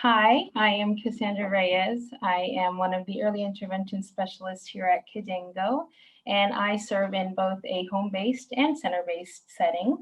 Hi, I am Kassandra Reyes. I am one of the early intervention specialists here at Kidango, and I serve in both a home-based and center-based setting.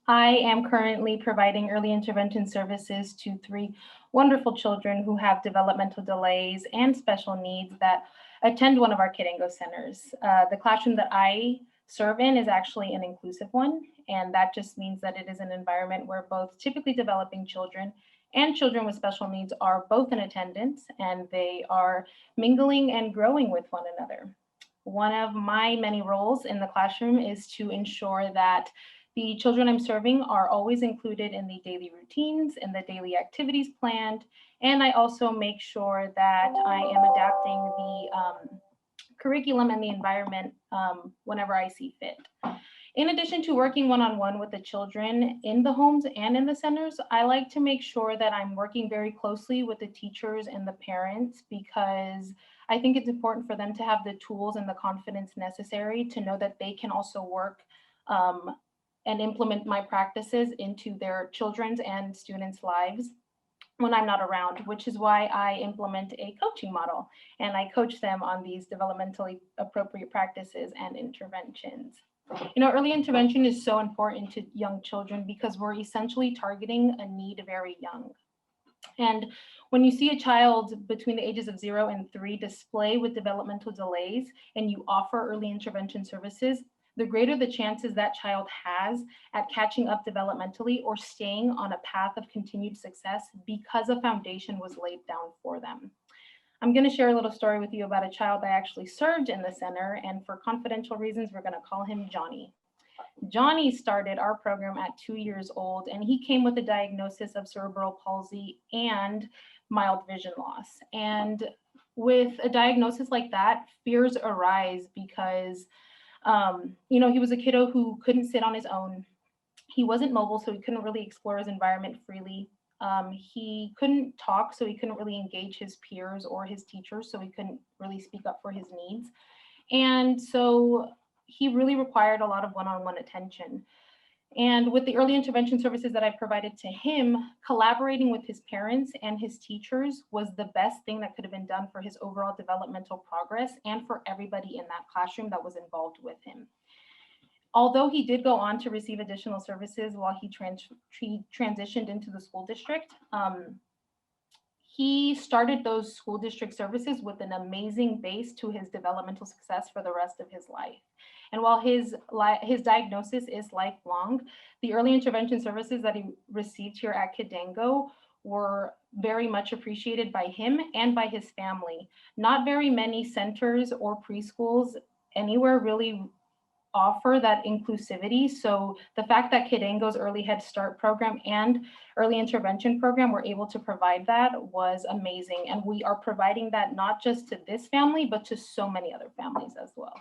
I am currently providing early intervention services to three wonderful children who have developmental delays and special needs that attend one of our Kidango centers. The classroom that I serve in is actually an inclusive one, and that just means that it is an environment where both typically developing children and children with special needs are both in attendance, and they are mingling and growing with one another. One of my many roles in the classroom is to ensure that the children I'm serving are always included in the daily routines and the daily activities planned. And I also make sure that I am adapting the curriculum and the environment whenever I see fit. In addition to working one-on-one with the children in the homes and in the centers, I like to make sure that I'm working very closely with the teachers and the parents because I think it's important for them to have the tools and the confidence necessary to know that they can also work and implement my practices into their children's and students' lives when I'm not around, which is why I implement a coaching model and I coach them on these developmentally appropriate practices and interventions. Early intervention is so important to young children because we're essentially targeting a need very young. And when you see a child between the ages of 0 and 3 display with developmental delays and you offer early intervention services, the greater the chances that child has at catching up developmentally or staying on a path of continued success because a foundation was laid down for them. I'm going to share a little story with you about a child I actually served in the center, and for confidential reasons, we're going to call him Johnny. Johnny started our program at 2 years old, and he came with a diagnosis of cerebral palsy and mild vision loss. And with a diagnosis like that, fears arise because, he was a kiddo who couldn't sit on his own. He wasn't mobile, so he couldn't really explore his environment freely. He couldn't talk, so he couldn't really engage his peers or his teachers, so he couldn't really speak up for his needs. And so he really required a lot of one-on-one attention. And with the early intervention services that I provided to him, collaborating with his parents and his teachers was the best thing that could have been done for his overall developmental progress and for everybody in that classroom that was involved with him. Although he did go on to receive additional services while he transitioned into the school district, he started those school district services with an amazing base to his developmental success for the rest of his life. And while his diagnosis is lifelong, the early intervention services that he received here at Kidango were very much appreciated by him and by his family. Not very many centers or preschools anywhere really offer that inclusivity. So the fact that Kidango's Early Head Start program and early intervention program were able to provide that was amazing. And we are providing that not just to this family, but to so many other families as well.